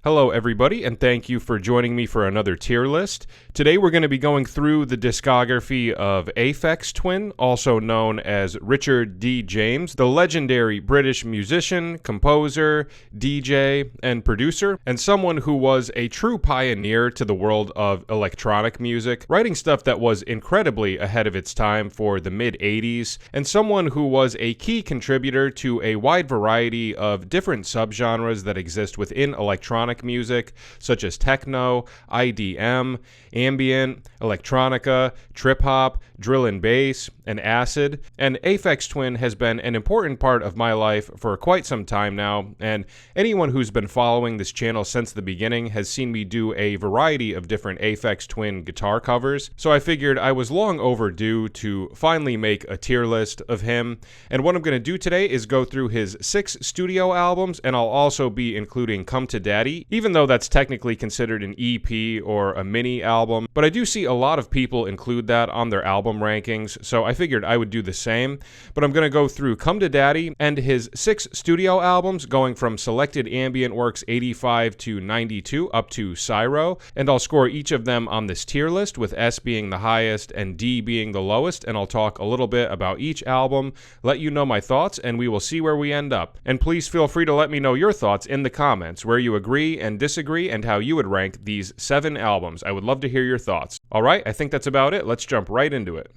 Hello everybody, and thank you for joining me for another tier list. Today we're going to be going through the discography of Aphex Twin, also known as Richard D. James, the legendary British musician, composer, DJ, and producer, and someone who was a true pioneer to the world of electronic music, writing stuff that was incredibly ahead of its time for the mid-80s, and someone who was a key contributor to a wide variety of different subgenres that exist within electronic music, such as techno, IDM, ambient, electronica, trip-hop, drill and bass, and acid. And Aphex Twin has been an important part of my life for quite some time now, and anyone who's been following this channel since the beginning has seen me do a variety of different Aphex Twin guitar covers, so I figured I was long overdue to finally make a tier list of him. And what I'm going to do today is go through his 6 studio albums, and I'll also be including Come to Daddy, even though that's technically considered an EP or a mini album, but I do see a lot of people include that on their album rankings, so I figured I would do the same. But I'm going to go through Come to Daddy and his 6 studio albums, going from selected ambient works 85 to 92 up to Syro, and I'll score each of them on this tier list, with S being the highest and D being the lowest, and I'll talk a little bit about each album, let you know my thoughts, and we will see where we end up. And please feel free to let me know your thoughts in the comments, where you agree and disagree, and how you would rank these 7 albums. I would love to hear your thoughts. Alright, I think that's about it. Let's jump right into it.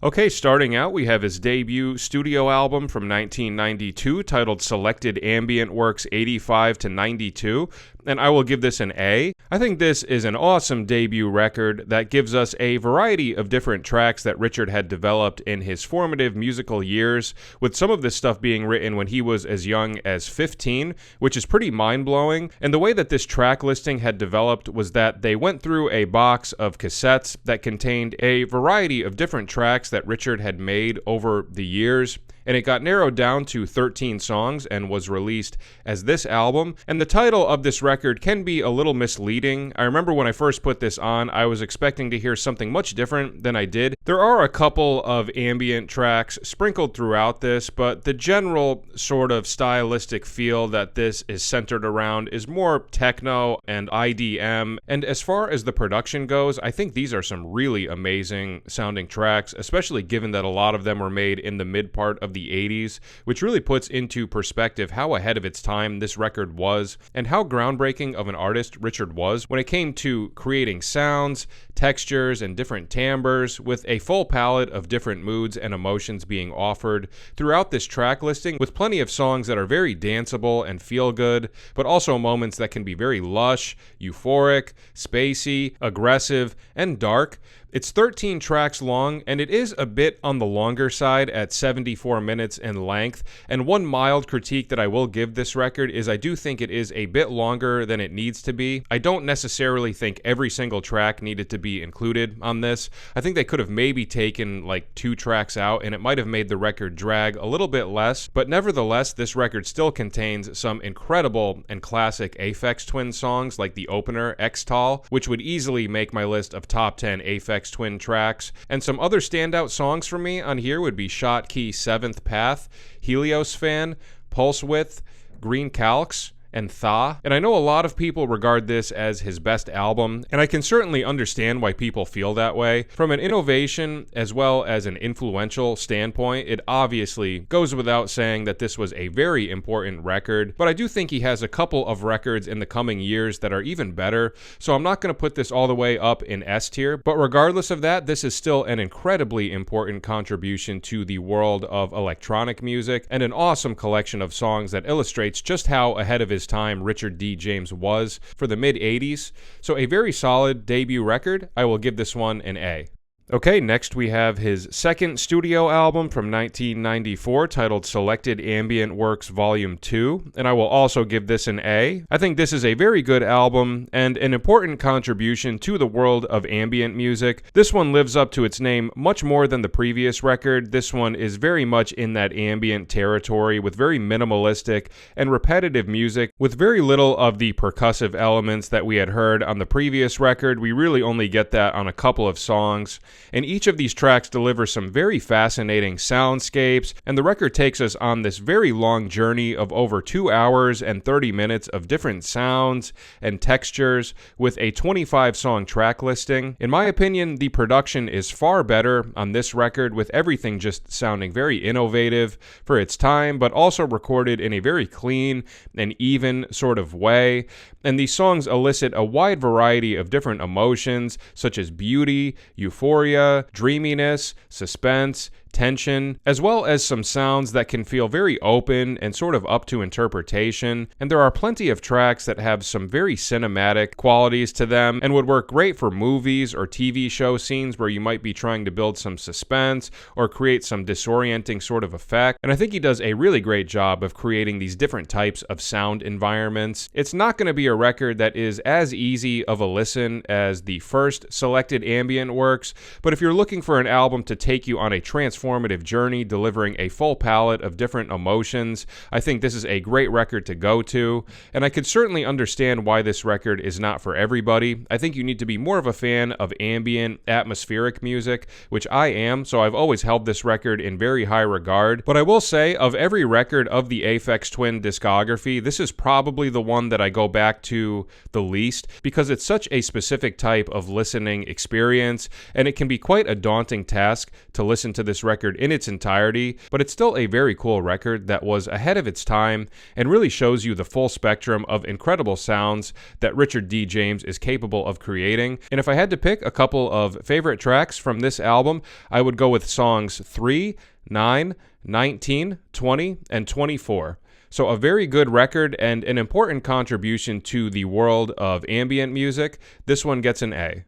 Okay, starting out, we have his debut studio album from 1992 titled Selected Ambient Works 85 to 92, and I will give this an A. I think this is an awesome debut record that gives us a variety of different tracks that Richard had developed in his formative musical years, with some of this stuff being written when he was as young as 15, which is pretty mind-blowing. And the way that this track listing had developed was that they went through a box of cassettes that contained a variety of different tracks that Richard had made over the years, and it got narrowed down to 13 songs and was released as this album. And the title of this record can be a little misleading. I remember when I first put this on, I was expecting to hear something much different than I did. There are a couple of ambient tracks sprinkled throughout this, but the general sort of stylistic feel that this is centered around is more techno and IDM. And as far as the production goes, I think these are some really amazing sounding tracks, especially given that a lot of them were made in the mid part of the 80s, which really puts into perspective how ahead of its time this record was, and how groundbreaking of an artist Richard was when it came to creating sounds, textures, and different timbres, with a full palette of different moods and emotions being offered throughout this track listing, with plenty of songs that are very danceable and feel good, but also moments that can be very lush, euphoric, spacey, aggressive, and dark. It's 13 tracks long, and it is a bit on the longer side at 74 minutes in length, and one mild critique that I will give this record is I do think it is a bit longer than it needs to be. I don't necessarily think every single track needed to be included on this. I think they could have maybe taken like 2 tracks out, and it might have made the record drag a little bit less, but nevertheless, this record still contains some incredible and classic Aphex Twin songs like the opener, X-Tall, which would easily make my list of top 10 Aphex Twin tracks. And some other standout songs for me on here would be Shot Key 7th Path, Helios Fan, Pulse Width, Green Calx, and Tha. And I know a lot of people regard this as his best album, and I can certainly understand why people feel that way. From an innovation as well as an influential standpoint, it obviously goes without saying that this was a very important record, but I do think he has a couple of records in the coming years that are even better, so I'm not going to put this all the way up in S tier, but regardless of that, this is still an incredibly important contribution to the world of electronic music, and an awesome collection of songs that illustrates just how ahead of his time Richard D. James was for the mid-80s. So a very solid debut record. I will give this one an A. Okay, next we have his second studio album from 1994 titled Selected Ambient Works Volume 2, and I will also give this an A. I think this is a very good album and an important contribution to the world of ambient music. This one lives up to its name much more than the previous record. This one is very much in that ambient territory with very minimalistic and repetitive music with very little of the percussive elements that we had heard on the previous record. We really only get that on a couple of songs. and each of these tracks delivers some very fascinating soundscapes, and the record takes us on this very long journey of over 2 hours and 30 minutes of different sounds and textures with a 25-song track listing. In my opinion, the production is far better on this record, with everything just sounding very innovative for its time, but also recorded in a very clean and even sort of way. And these songs elicit a wide variety of different emotions, such as beauty, euphoria, dreaminess, suspense, tension, as well as some sounds that can feel very open and sort of up to interpretation. And there are plenty of tracks that have some very cinematic qualities to them and would work great for movies or TV show scenes where you might be trying to build some suspense or create some disorienting sort of effect. And I think he does a really great job of creating these different types of sound environments. It's not going to be a record that is as easy of a listen as the first selected ambient works, but if you're looking for an album to take you on a transformative journey, delivering a full palette of different emotions, I think this is a great record to go to, and I could certainly understand why this record is not for everybody. I think you need to be more of a fan of ambient, atmospheric music, which I am, so I've always held this record in very high regard. But I will say, of every record of the Aphex Twin discography, this is probably the one that I go back to the least, because it's such a specific type of listening experience, and it can be quite a daunting task to listen to this record in its entirety, but it's still a very cool record that was ahead of its time and really shows you the full spectrum of incredible sounds that Richard D. James is capable of creating. And if I had to pick a couple of favorite tracks from this album, I would go with songs 3, 9, 19, 20, and 24. So a very good record and an important contribution to the world of ambient music. This one gets an A.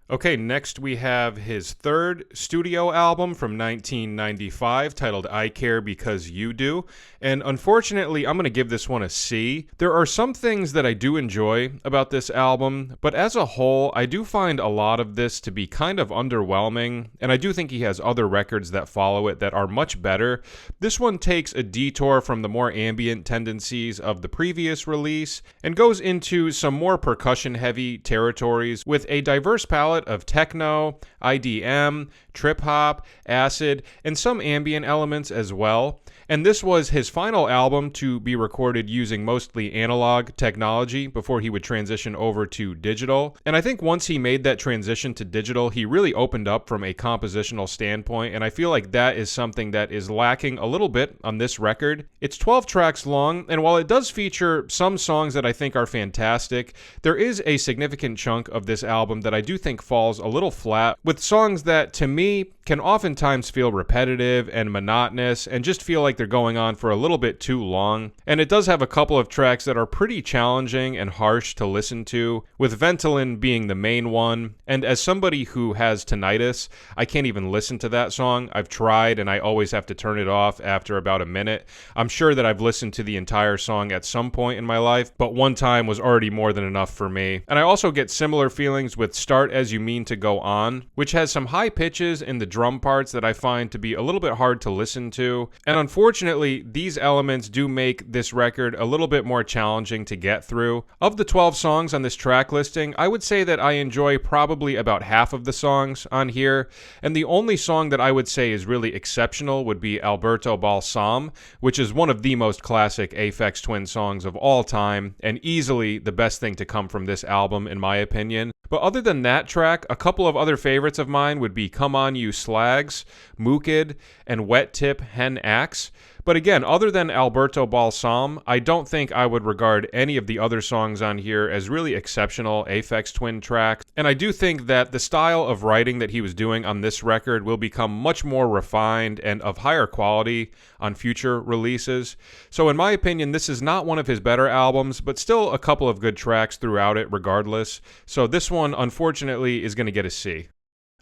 Okay, next we have his third studio album from 1995 titled I Care Because You Do, and unfortunately I'm going to give this one a C. There are some things that I do enjoy about this album, but as a whole I do find a lot of this to be kind of underwhelming, and I do think he has other records that follow it that are much better. This one takes a detour from the more ambient tendencies of the previous release and goes into some more percussion-heavy territories with a diverse palette of techno, IDM, trip-hop, acid, and some ambient elements as well. And this was his final album to be recorded using mostly analog technology before he would transition over to digital. And I think once he made that transition to digital, he really opened up from a compositional standpoint, and I feel like that is something that is lacking a little bit on this record. It's 12 tracks long, and while it does feature some songs that I think are fantastic, there is a significant chunk of this album that I do think falls a little flat, with songs that, to me, can oftentimes feel repetitive and monotonous and just feel like they're going on for a little bit too long. And it does have a couple of tracks that are pretty challenging and harsh to listen to, with Ventolin being the main one. And as somebody who has tinnitus, I can't even listen to that song. I've tried and I always have to turn it off after about a minute. I'm sure that I've listened to the entire song at some point in my life, but one time was already more than enough for me. And I also get similar feelings with Start As You Mean to Go On, which has some high pitches in the drum parts that I find to be a little bit hard to listen to. And unfortunately, these elements do make this record a little bit more challenging to get through. Of the 12 songs on this track listing, I would say that I enjoy probably about half of the songs on here, and the only song that I would say is really exceptional would be Alberto Balsam, which is one of the most classic Aphex Twin songs of all time, and easily the best thing to come from this album in my opinion. But other than that track, a couple of other favorites of mine would be Come On You Slags, Mookid, and Wet Tip Hen Axe. But again, other than Alberto Balsam, I don't think I would regard any of the other songs on here as really exceptional Aphex Twin tracks. And I do think that the style of writing that he was doing on this record will become much more refined and of higher quality on future releases. So in my opinion, this is not one of his better albums, but still a couple of good tracks throughout it regardless. So this one, unfortunately, is going to get a C.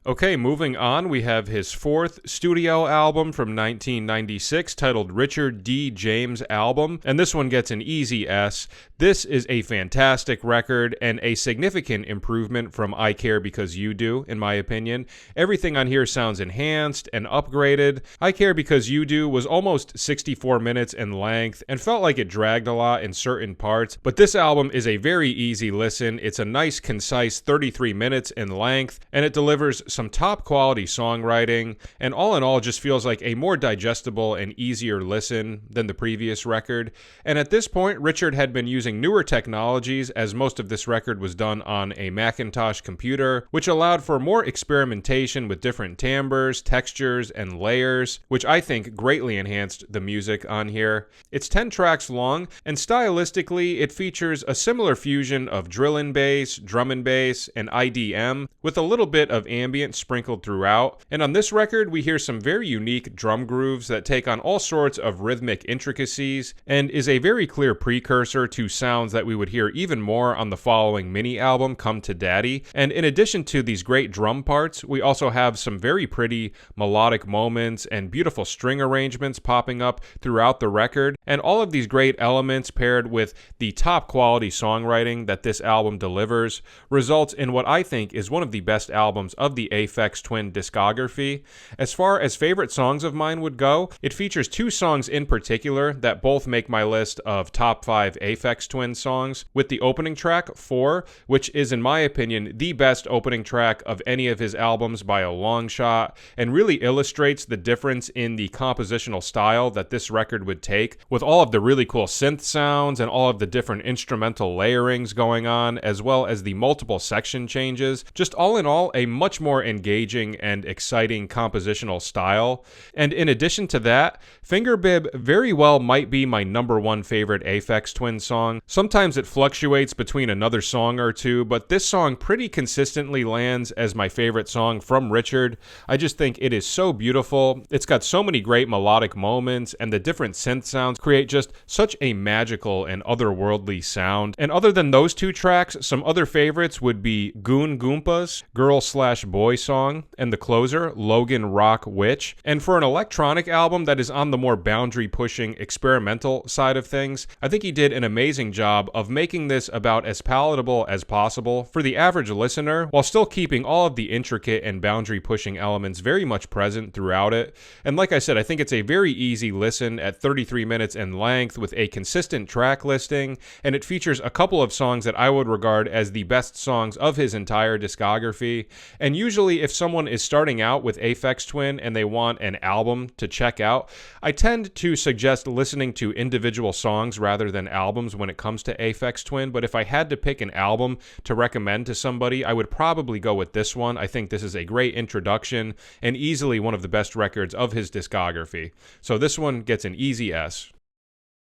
Okay, moving on, we have his fourth studio album from 1996 titled Richard D. James Album, and this one gets an easy S. This is a fantastic record and a significant improvement from I Care Because You Do, in my opinion. Everything on here sounds enhanced and upgraded. I Care Because You Do was almost 64 minutes in length and felt like it dragged a lot in certain parts, but this album is a very easy listen. It's a nice, concise 33 minutes in length, and it delivers some top quality songwriting, and all in all just feels like a more digestible and easier listen than the previous record. And at this point, Richard had been using newer technologies, as most of this record was done on a Macintosh computer, which allowed for more experimentation with different timbres, textures, and layers, which I think greatly enhanced the music on here. It's 10 tracks long, and stylistically it features a similar fusion of drill and bass, drum and bass, and IDM, with a little bit of ambient sprinkled throughout. And on this record, we hear some very unique drum grooves that take on all sorts of rhythmic intricacies, and is a very clear precursor to sounds that we would hear even more on the following mini-album, Come to Daddy. And in addition to these great drum parts, we also have some very pretty melodic moments and beautiful string arrangements popping up throughout the record. And all of these great elements paired with the top quality songwriting that this album delivers results in what I think is one of the best albums of the Aphex Twin discography. As far as favorite songs of mine would go, it features two songs in particular that both make my list of top 5 Aphex Twin songs, with the opening track, 4, which is in my opinion the best opening track of any of his albums by a long shot, and really illustrates the difference in the compositional style that this record would take, with all of the really cool synth sounds and all of the different instrumental layerings going on, as well as the multiple section changes. Just all in all, a much more engaging and exciting compositional style. And in addition to that, Fingerbib very well might be my number one favorite Aphex Twin song. Sometimes it fluctuates between another song or two, but this song pretty consistently lands as my favorite song from Richard. I just think it is so beautiful. It's got so many great melodic moments, and the different synth sounds create just such a magical and otherworldly sound. And other than those two tracks, some other favorites would be Goon Goompa's Girl/Boy song, and the closer, Logan Rock Witch. And for an electronic album that is on the more boundary-pushing experimental side of things, I think he did an amazing job of making this about as palatable as possible for the average listener, while still keeping all of the intricate and boundary-pushing elements very much present throughout it. And like I said, I think it's a very easy listen at 33 minutes in length with a consistent track listing, and it features a couple of songs that I would regard as the best songs of his entire discography. And usually if someone is starting out with Aphex Twin and they want an album to check out, I tend to suggest listening to individual songs rather than albums when it comes to Aphex Twin, but if I had to pick an album to recommend to somebody, I would probably go with this one. I think this is a great introduction and easily one of the best records of his discography. So this one gets an easy S.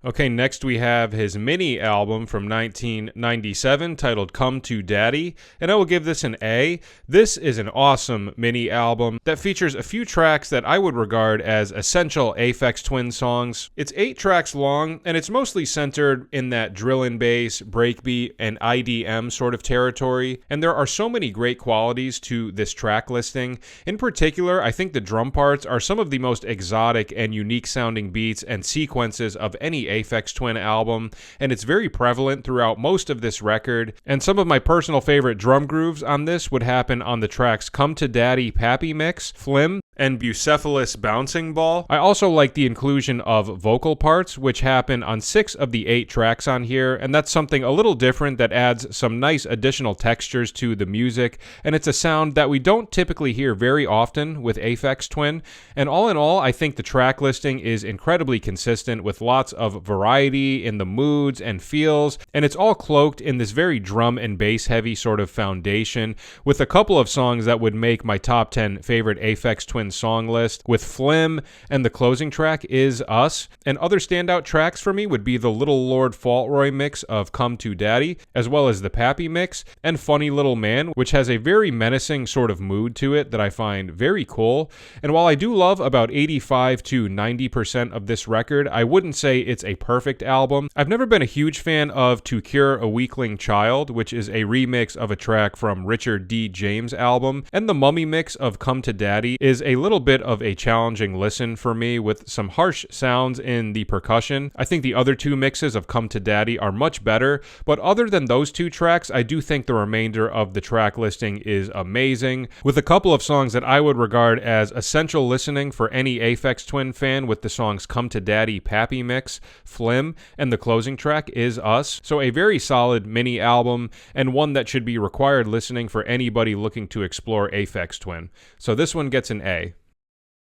Okay, next we have his mini album from 1997 titled Come to Daddy, and I will give this an A. This is an awesome mini album that features a few tracks that I would regard as essential Aphex Twin songs. It's 8 tracks long, and it's mostly centered in that drill and bass, breakbeat, and IDM sort of territory, and there are so many great qualities to this track listing. In particular, I think the drum parts are some of the most exotic and unique sounding beats and sequences of any Aphex Twin album, and it's very prevalent throughout most of this record. And some of my personal favorite drum grooves on this would happen on the tracks Come to Daddy Pappy Mix, Flim, and Bucephalus Bouncing Ball. I also like the inclusion of vocal parts, which happen on 6 of the 8 tracks on here, and that's something a little different that adds some nice additional textures to the music, and it's a sound that we don't typically hear very often with Aphex Twin. And all in all, I think the track listing is incredibly consistent with lots of variety in the moods and feels, and it's all cloaked in this very drum and bass heavy sort of foundation, with a couple of songs that would make my top 10 favorite Aphex Twin song list, with Flim, and the closing track is Us. And other standout tracks for me would be the Little Lord Fauntleroy mix of Come to Daddy, as well as the Pappy mix, and Funny Little Man, which has a very menacing sort of mood to it that I find very cool. And while I do love about 85 to 90% of this record, I wouldn't say it's a perfect album. I've never been a huge fan of To Cure a Weakling Child, which is a remix of a track from Richard D. James' album, and the Mummy mix of Come to Daddy is a little bit of a challenging listen for me, with some harsh sounds in the percussion. I think the other 2 mixes of Come to Daddy are much better, but other than those 2 tracks, I do think the remainder of the track listing is amazing, with a couple of songs that I would regard as essential listening for any Aphex Twin fan, with the songs Come to Daddy Pappy Mix, Flim, and the closing track is Us. So a very solid mini album, and one that should be required listening for anybody looking to explore Aphex Twin. So this one gets an A.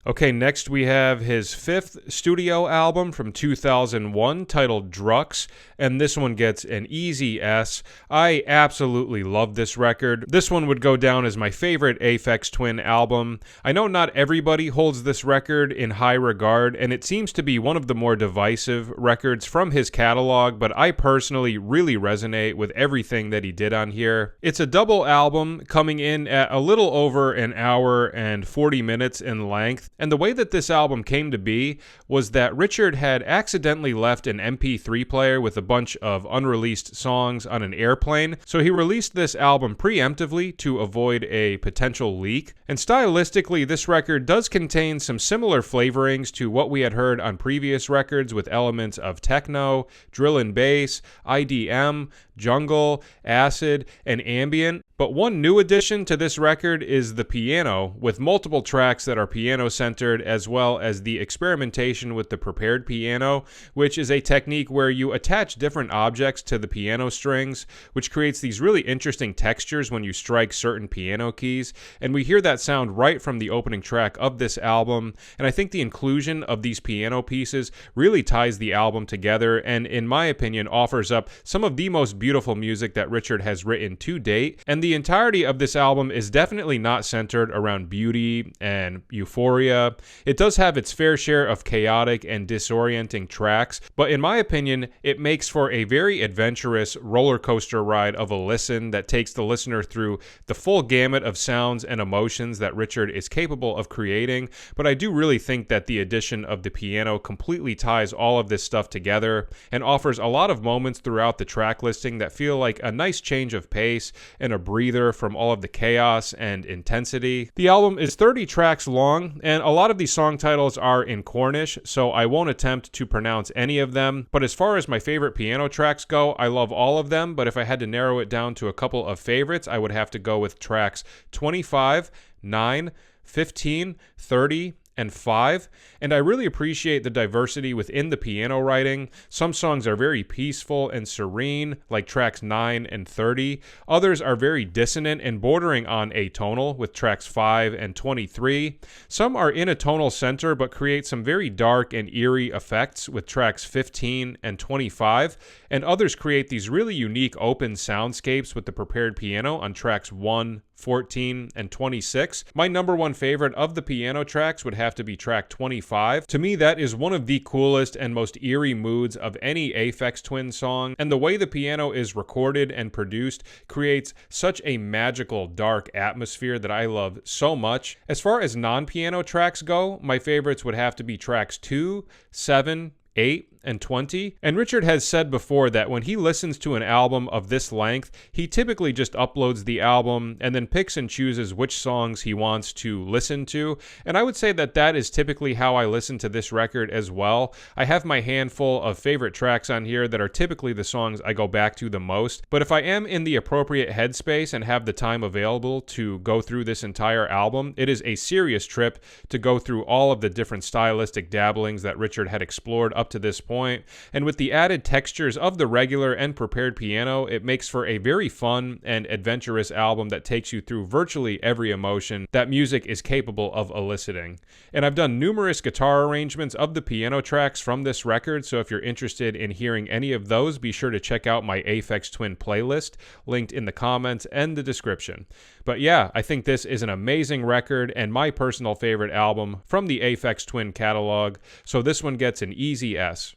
Okay, next we have his fifth studio album from 2001 titled Drukqs, and this one gets an easy S. I absolutely love this record. This one would go down as my favorite Aphex Twin album. I know not everybody holds this record in high regard, and it seems to be one of the more divisive records from his catalog, but I personally really resonate with everything that he did on here. It's a double album coming in at a little over an hour and 40 minutes in length. And the way that this album came to be was that Richard had accidentally left an MP3 player with a bunch of unreleased songs on an airplane, so he released this album preemptively to avoid a potential leak. And stylistically, this record does contain some similar flavorings to what we had heard on previous records, with elements of techno, drill and bass, IDM, jungle, acid, and ambient. But one new addition to this record is the piano, with multiple tracks that are piano-centered, as well as the experimentation with the prepared piano, which is a technique where you attach different objects to the piano strings, which creates these really interesting textures when you strike certain piano keys. And we hear that sound right from the opening track of this album, and I think the inclusion of these piano pieces really ties the album together, and in my opinion offers up some of the most beautiful music that Richard has written to date. And the entirety of this album is definitely not centered around beauty and euphoria. It does have its fair share of chaotic and disorienting tracks, but in my opinion, it makes for a very adventurous roller coaster ride of a listen that takes the listener through the full gamut of sounds and emotions that Richard is capable of creating. But I do really think that the addition of the piano completely ties all of this stuff together and offers a lot of moments throughout the track listing that feel like a nice change of pace and a breather from all of the chaos and intensity. The album is 30 tracks long, and a lot of these song titles are in Cornish, so I won't attempt to pronounce any of them. But as far as my favorite piano tracks go, I love all of them, but if I had to narrow it down to a couple of favorites, I would have to go with tracks 25, 9, 15, 30, and 5, and I really appreciate the diversity within the piano writing. Some songs are very peaceful and serene, like tracks 9 and 30. Others are very dissonant and bordering on atonal, with tracks 5 and 23. Some are in a tonal center, but create some very dark and eerie effects, with tracks 15 and 25. And others create these really unique open soundscapes with the prepared piano on tracks 1, 14, and 26. My number one favorite of the piano tracks would have to be track 25. To me, that is one of the coolest and most eerie moods of any Aphex Twin song, and the way the piano is recorded and produced creates such a magical, dark atmosphere that I love so much. As far as non-piano tracks go, my favorites would have to be tracks 2, 7, 8, and 20. And Richard has said before that when he listens to an album of this length, he typically just uploads the album and then picks and chooses which songs he wants to listen to. And I would say that that is typically how I listen to this record as well. I have my handful of favorite tracks on here that are typically the songs I go back to the most. But if I am in the appropriate headspace and have the time available to go through this entire album, it is a serious trip to go through all of the different stylistic dabblings that Richard had explored up to this point. And with the added textures of the regular and prepared piano, it makes for a very fun and adventurous album that takes you through virtually every emotion that music is capable of eliciting. And I've done numerous guitar arrangements of the piano tracks from this record, so if you're interested in hearing any of those, be sure to check out my Aphex Twin playlist, linked in the comments and the description. But yeah, I think this is an amazing record and my personal favorite album from the Aphex Twin catalog, so this one gets an easy S.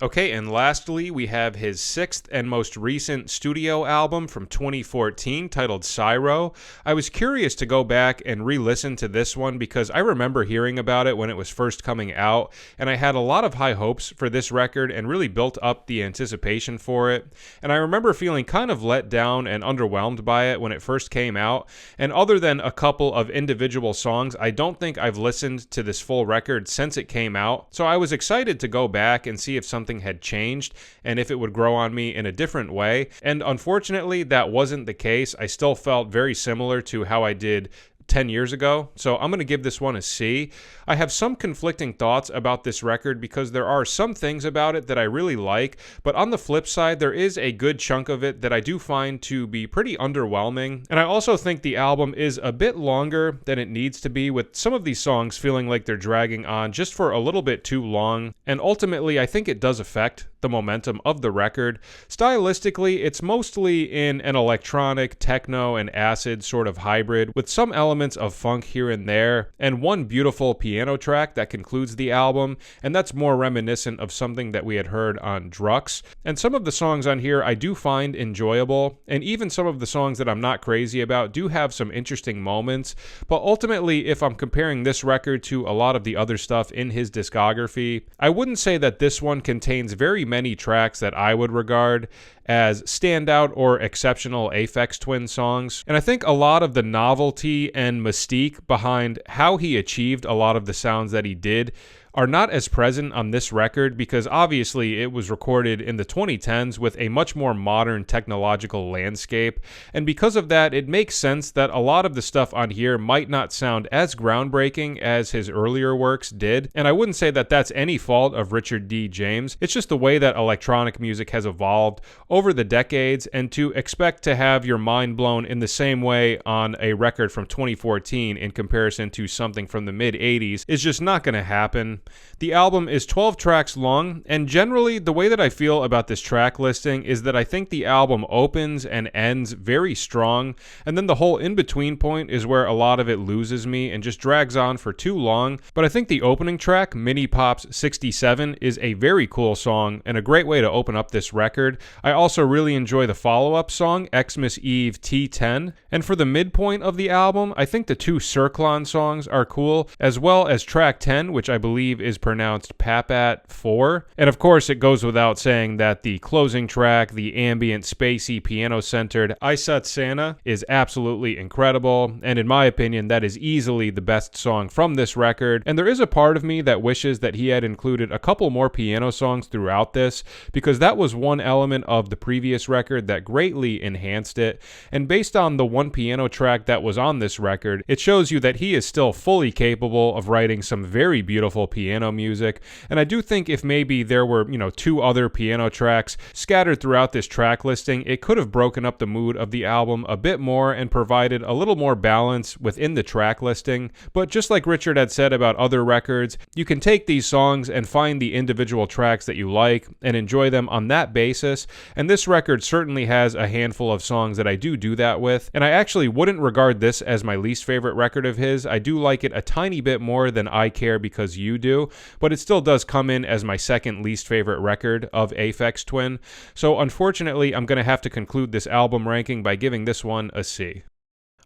Okay, and lastly, we have his sixth and most recent studio album from 2014 titled Syro. I was curious to go back and re-listen to this one because I remember hearing about it when it was first coming out, and I had a lot of high hopes for this record and really built up the anticipation for it. And I remember feeling kind of let down and underwhelmed by it when it first came out, and other than a couple of individual songs, I don't think I've listened to this full record since it came out. So I was excited to go back and see if something had changed and if it would grow on me in a different way. And unfortunately, that wasn't the case. I still felt very similar to how I did 10 years ago, so I'm going to give this one a C. I have some conflicting thoughts about this record because there are some things about it that I really like, but on the flip side, there is a good chunk of it that I do find to be pretty underwhelming, and I also think the album is a bit longer than it needs to be, with some of these songs feeling like they're dragging on just for a little bit too long, and ultimately I think it does affect the momentum of the record. Stylistically, it's mostly in an electronic, techno, and acid sort of hybrid, with some elements of funk here and there, and one beautiful piano track that concludes the album, and that's more reminiscent of something that we had heard on Drukqs. And some of the songs on here I do find enjoyable, and even some of the songs that I'm not crazy about do have some interesting moments, but ultimately, if I'm comparing this record to a lot of the other stuff in his discography, I wouldn't say that this one contains very many tracks that I would regard as standout or exceptional Aphex Twin songs. And I think a lot of the novelty and mystique behind how he achieved a lot of the sounds that he did are not as present on this record, because obviously it was recorded in the 2010s with a much more modern technological landscape, and because of that, it makes sense that a lot of the stuff on here might not sound as groundbreaking as his earlier works did. And I wouldn't say that that's any fault of Richard D. James, it's just the way that electronic music has evolved over the decades, and to expect to have your mind blown in the same way on a record from 2014 in comparison to something from the mid-80s is just not going to happen. The album is 12 tracks long, and generally the way that I feel about this track listing is that I think the album opens and ends very strong, and then the whole in-between point is where a lot of it loses me and just drags on for too long. But I think the opening track, Mini Pop's 67, is a very cool song and a great way to open up this record. I also really enjoy the follow-up song, Xmas Eve T10, and for the midpoint of the album, I think the two Cirklon songs are cool, as well as track 10, which I believe is pronounced Papat 4. And of course, it goes without saying that the closing track, the ambient, spacey, piano-centered I Sut Santa, is absolutely incredible, and in my opinion, that is easily the best song from this record. And there is a part of me that wishes that he had included a couple more piano songs throughout this, because that was one element of the previous record that greatly enhanced it. And based on the one piano track that was on this record, it shows you that he is still fully capable of writing some very beautiful piano music. And I do think if maybe there were, two other piano tracks scattered throughout this track listing, it could have broken up the mood of the album a bit more and provided a little more balance within the track listing. But just like Richard had said about other records, you can take these songs and find the individual tracks that you like and enjoy them on that basis. And this record certainly has a handful of songs that I do that with. And I actually wouldn't regard this as my least favorite record of his. I do like it a tiny bit more than I Care Because You Do, but it still does come in as my second least favorite record of Aphex Twin. So unfortunately, I'm going to have to conclude this album ranking by giving this one a C.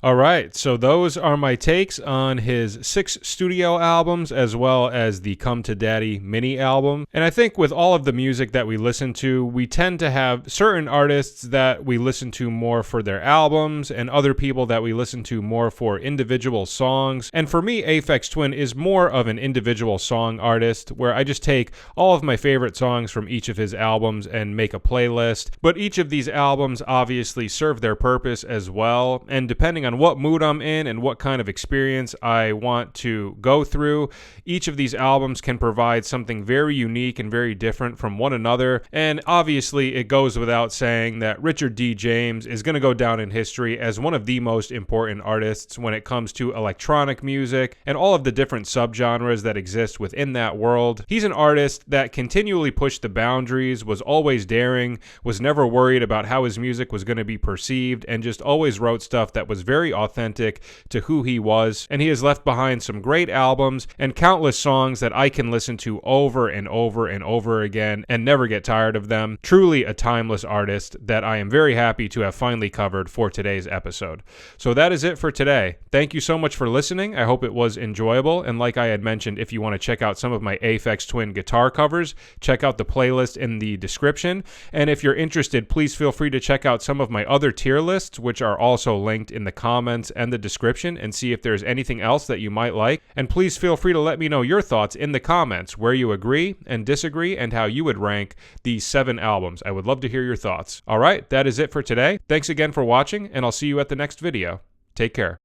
Alright, so those are my takes on his 6 studio albums as well as the Come to Daddy mini album. And I think with all of the music that we listen to, we tend to have certain artists that we listen to more for their albums and other people that we listen to more for individual songs. And for me, Aphex Twin is more of an individual song artist, where I just take all of my favorite songs from each of his albums and make a playlist. But each of these albums obviously serve their purpose as well, and depending on what mood I'm in and what kind of experience I want to go through, each of these albums can provide something very unique and very different from one another. And obviously it goes without saying that Richard D. James is going to go down in history as one of the most important artists when it comes to electronic music and all of the different subgenres that exist within that world. He's an artist that continually pushed the boundaries, was always daring, was never worried about how his music was going to be perceived, and just always wrote stuff that was very authentic to who he was. And he has left behind some great albums and countless songs that I can listen to over and over and over again and never get tired of them. Truly a timeless artist that I am very happy to have finally covered for today's episode. So that is it for today. Thank you so much for listening. I hope it was enjoyable. And like I had mentioned, if you want to check out some of my Aphex Twin guitar covers, check out the playlist in the description. And if you're interested, please feel free to check out some of my other tier lists, which are also linked in the comments and the description, and see if there's anything else that you might like. And please feel free to let me know your thoughts in the comments, where you agree and disagree and how you would rank these 7 albums. I would love to hear your thoughts. Alright, that is it for today. Thanks again for watching, and I'll see you at the next video. Take care.